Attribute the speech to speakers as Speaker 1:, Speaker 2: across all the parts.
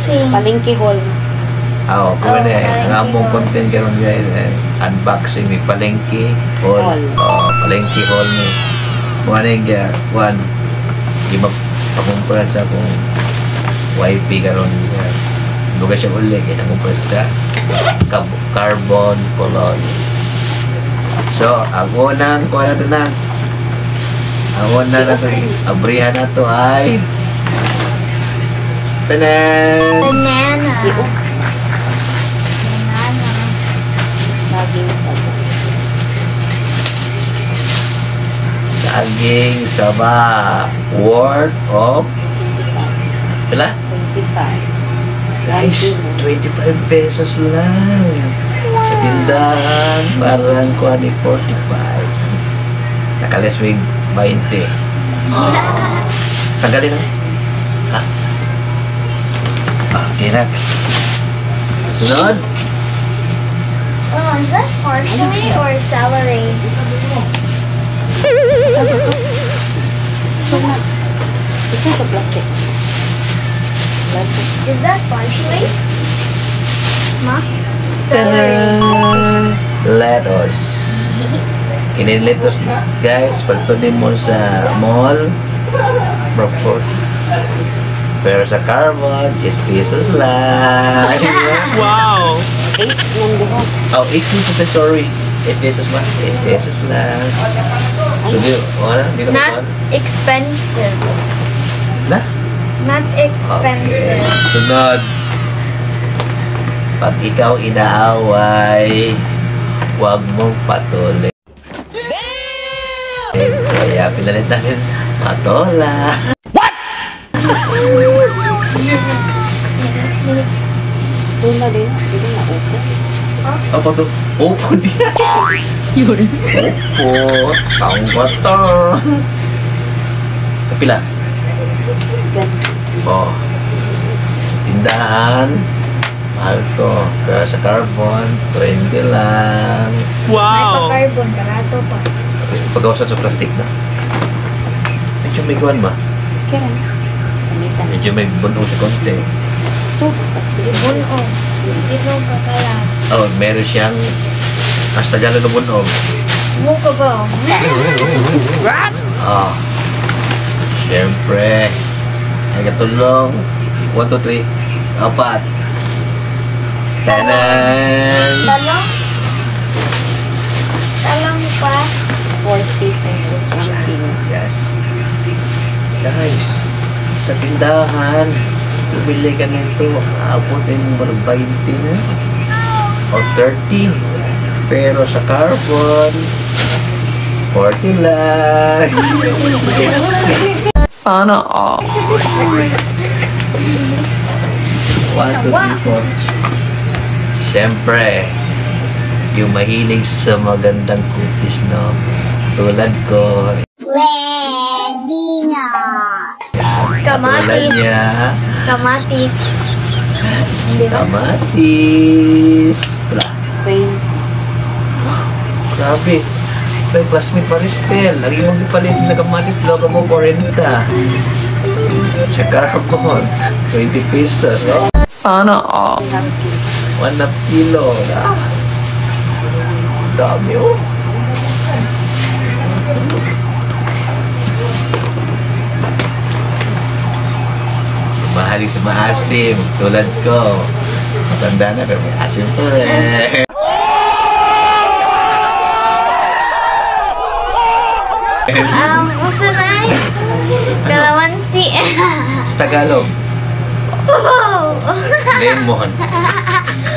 Speaker 1: Unboxing.
Speaker 2: Palengke Hall.
Speaker 3: Oo, kung ano
Speaker 1: Palengke
Speaker 3: ang among
Speaker 1: Hall.
Speaker 3: content karon guys, unboxing ni Palengke Hall. Oh, Palengke Hall ni. Mga nigga, one, ipakumpara sa akong wifi karon. Duga siya uli, kaya nakumpara sa carbon colon. So, ang unang kuha natin na. Ang unang natin, abrihan na to ay tanan!
Speaker 1: Banana. Banana.
Speaker 2: Saging saba.
Speaker 3: Saging saba. Worth of pila?
Speaker 2: 25.
Speaker 3: Guys, 25 pesos lang. Sa tindahan, parang kuha ni 45. Nakalis may 20. Tanggalin na. Ha? Okay na. Sunod.
Speaker 1: Oh, is that parsley or celery?
Speaker 2: It's like a plastic.
Speaker 1: Is that parsley? Ma? Celery.
Speaker 3: Lettuce. Kini lettuce guys, pagtunin mo sa mall. Broccoli. Pero sa carbon, 10 pesos lang.
Speaker 4: Wow!
Speaker 2: 8 lang diba?
Speaker 3: Oh, 8 pesos, sorry. 8 pesos ba? 8 pesos lang. So, di
Speaker 1: Not
Speaker 3: naman.
Speaker 1: expensive.
Speaker 3: Na?
Speaker 1: Not expensive.
Speaker 3: Sunod. Pag ikaw inaaway, huwag mong patuloy. Kaya pinalit namin patola.
Speaker 2: Tuna din. Hindi na open.
Speaker 3: Apa tuh? Opo dia. Yun. Opo. Tanggot to. Pila? Oh. Sa tindahan. Mahal to. Pero sa carbon, 20 lang.
Speaker 4: Wow!
Speaker 1: May pa-carbon, karato pa.
Speaker 3: Pagawasan sa plastic na. Medyo may kuwan ba?
Speaker 2: Kaya rin. Pamitan.
Speaker 3: Medyo may buno sa konti.
Speaker 2: So, plastic.
Speaker 1: Buno. Ito pa kaya.
Speaker 3: Oh, meron siyang hasta gano'n na buno.
Speaker 1: Muka ba?
Speaker 4: What?
Speaker 3: Ah. Siyempre. Ay katulong. 1, 2, 3. 4. Tanan!
Speaker 1: Talong? Talong pa?
Speaker 2: 40 pesos 1 kilo.
Speaker 3: Yes. Guys, sa tindahan, bumili ka nito, aabutin mo ng 20 na o 30. Pero sa carbon, 40 lang.
Speaker 4: Sana all.
Speaker 3: 1, 2, 3, 4. Siyempre, yung mahilig sa magandang kutis, no? Tulad ko.
Speaker 1: Ready na!
Speaker 3: Tulad
Speaker 1: Kamatis.
Speaker 3: niya.
Speaker 1: Kamatis.
Speaker 3: Kamatis. Wala.
Speaker 2: 20.
Speaker 3: Grabe. May classmate Maristel. Lagi mong ipalit na kamatis. Loka mo 40. Sa carbon. 20 pesos. Oh.
Speaker 4: Sana all.
Speaker 3: 1 kilo. Ah. Dami oh. Mahalig sa maasim. Tulad ko. Matanda na pero may asim pa rin.
Speaker 1: What's the name? Kalamansi.
Speaker 3: Tagalog.
Speaker 1: Oh!
Speaker 3: Lemon.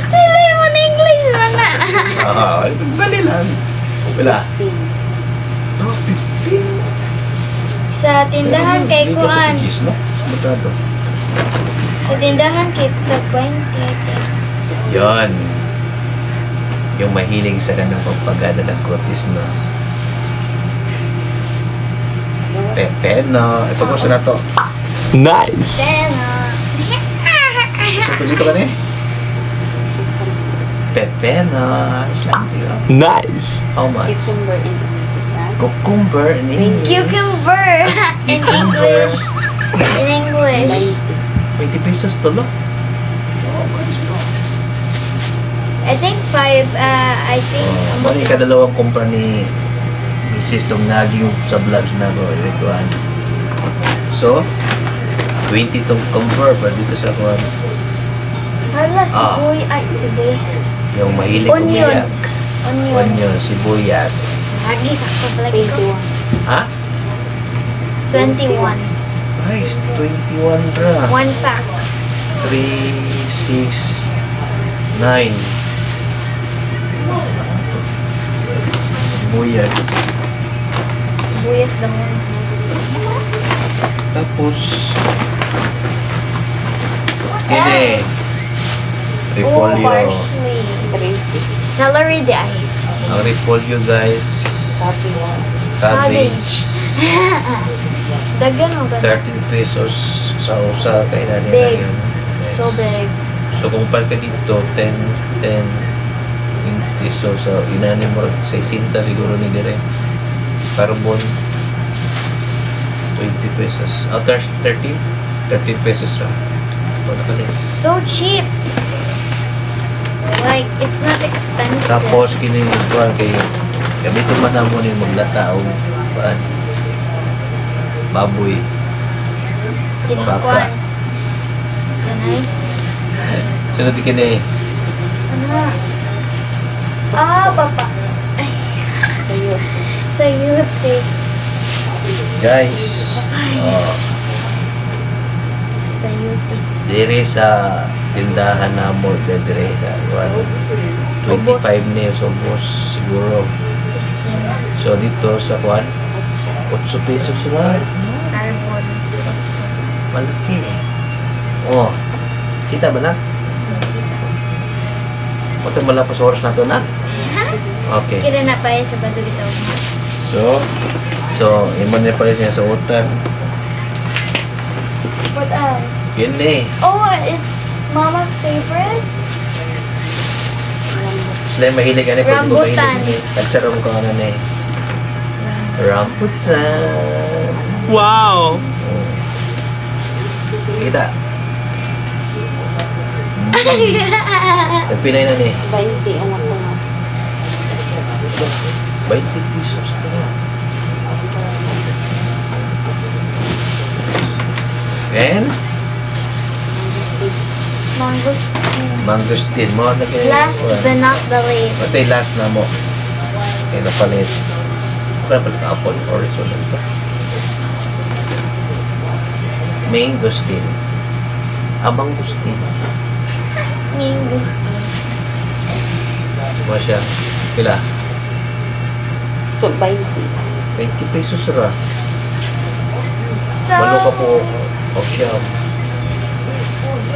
Speaker 1: Si lemon English mana?
Speaker 3: Dali lang. Wala.
Speaker 2: 15.
Speaker 3: Oh, 15.
Speaker 1: Sa tindahan kay Kuan.
Speaker 3: Magkano?
Speaker 1: Sa tindahan kay 20.
Speaker 3: Yon. Yung mahilig sa kanang pagpagana ng kutis na. Pepeno. Ito ko sa nato.
Speaker 4: Nice!
Speaker 1: Tena.
Speaker 3: Dito ka na eh. Pepeno. Islam tira.
Speaker 4: Nice!
Speaker 3: How much?
Speaker 2: Cucumber in English.
Speaker 3: Cucumber in English.
Speaker 1: Cucumber in English. In English.
Speaker 3: 20 pesos tulo.
Speaker 1: I think 5, I think,
Speaker 3: Ano yung kadalawang kumpra ni Mrs. Tong naging sa vlogs na ko. Ituan. So, 20 tong kumpra pa dito sa kuwan.
Speaker 1: hala, siboy.
Speaker 3: Yung mahilig
Speaker 1: Onion.
Speaker 3: umiyak. Onion, sibuyas.
Speaker 1: Lagi, sakto pala ko.
Speaker 2: 21.
Speaker 3: Ha?
Speaker 1: 21.
Speaker 3: Guys, 21 ra.
Speaker 1: 1 pack.
Speaker 3: 3, 6, 9. Sibuyas.
Speaker 1: Sibuyas damon.
Speaker 3: Tapos, ini.
Speaker 1: Oh,
Speaker 3: Repolyo.
Speaker 1: parsley.
Speaker 2: 30.
Speaker 1: Celery di ay.
Speaker 3: Ang repolyo guys, cabbage.
Speaker 1: Dagan mo ba?
Speaker 3: 13 pesos sa usa kay nani na
Speaker 1: Big.
Speaker 3: yun.
Speaker 1: So big.
Speaker 3: So kung pal ka dito, 10, 20. So sa inani mo, 60 siguro ni dire. Carbon, 20 pesos. 13 pesos ra. Wala ka lis.
Speaker 1: So cheap. Like, it's not expensive.
Speaker 3: Tapos kini kuan kay gamito man na mo ni maglata og kuan. Baboy.
Speaker 1: Kinukuan. Sanay?
Speaker 3: Sunod kini.
Speaker 1: Sana. Papa. Ay,
Speaker 2: Sa'yo.
Speaker 1: sayute.
Speaker 3: Guys,
Speaker 1: Sayute.
Speaker 3: dire sa tindahan na mo, dire sa kuan. 25 ni sobos siguro.
Speaker 1: Skin.
Speaker 3: So dito sa kuan, 8 pesos ra.
Speaker 1: Carbon.
Speaker 3: Malaki. Oh. Kita ba na? Punta mo lang pa sa oras na to na? Okay.
Speaker 1: Kira na pa sa bato bitaw.
Speaker 3: So, iman na pala niya sa utan.
Speaker 1: What else?
Speaker 3: Yun eh.
Speaker 1: Oh, it's Mama's favorite.
Speaker 3: Sila yung mahilig ano pag
Speaker 1: Rambutan.
Speaker 3: nagsarong ko ano na eh. Rambutan.
Speaker 4: Wow!
Speaker 3: Oh. Kita. Nagpinay na ni.
Speaker 2: 20 ang mga.
Speaker 3: 20 pesos na nga. And
Speaker 1: Mangosteen.
Speaker 3: mangosteen mo na kayo.
Speaker 1: Last but not the least.
Speaker 3: Matay last na mo. Kaya napalit. Kaya napalit apple or sulan ba? Mangosteen. Mangosteen.
Speaker 1: Mangosteen.
Speaker 3: Ano siya? Pila?
Speaker 2: So, 20.
Speaker 3: 20 pesos ra.
Speaker 1: So,
Speaker 3: Malo ka po. O siya.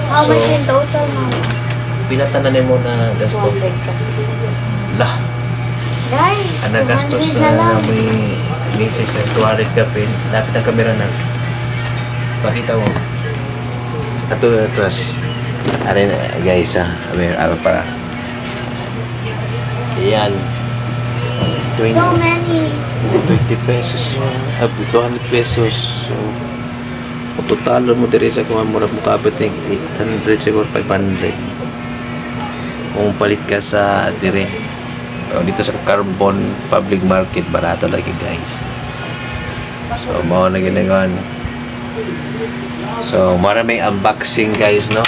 Speaker 1: how much
Speaker 3: So,
Speaker 1: in total, Mama?
Speaker 3: Pinatanan mo na gasto.
Speaker 2: 200 ka.
Speaker 3: Lah.
Speaker 1: Guys,
Speaker 3: Ang nagastos
Speaker 1: 200 na lang.
Speaker 3: na may misis na 200 ka pin. Lapit ang kamera na. Pakita mo. Ato atras. Are guys ano para. Ayan.
Speaker 1: So many.
Speaker 3: 20 pesos. 200 pesos. So, kung totalo mo diri sa kung mura mo kapit ng 800 siguro 500. Kung palit ka sa dire. Pero dito sa Carbon Public Market barato lagi guys. So mao na ginagawa. So maraming unboxing guys no.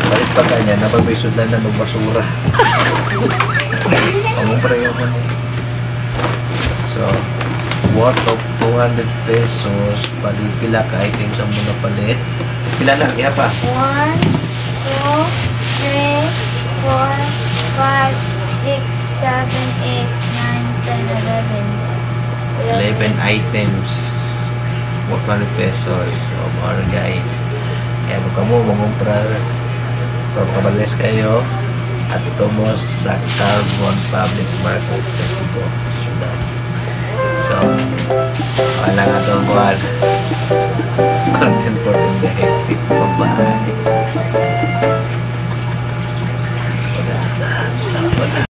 Speaker 3: Palit pa kanya napagbaysod lang na magbasura. Ang preyo mo ni. So worth of 200 pesos palipila ka items ang muna palit. Pila na iya pa.
Speaker 1: 1, 2, 3, 4, 5, 6, 7, 8, 9, 10, 11.
Speaker 3: 11 items worth 100 pesos. So more guys. Kaya mo kamo mangumpra pagkabalis kayo at tumos sa Carbon Public Market sa Cebu. So, wala nga itong buwan. Content for today. Bye-bye. Wala na.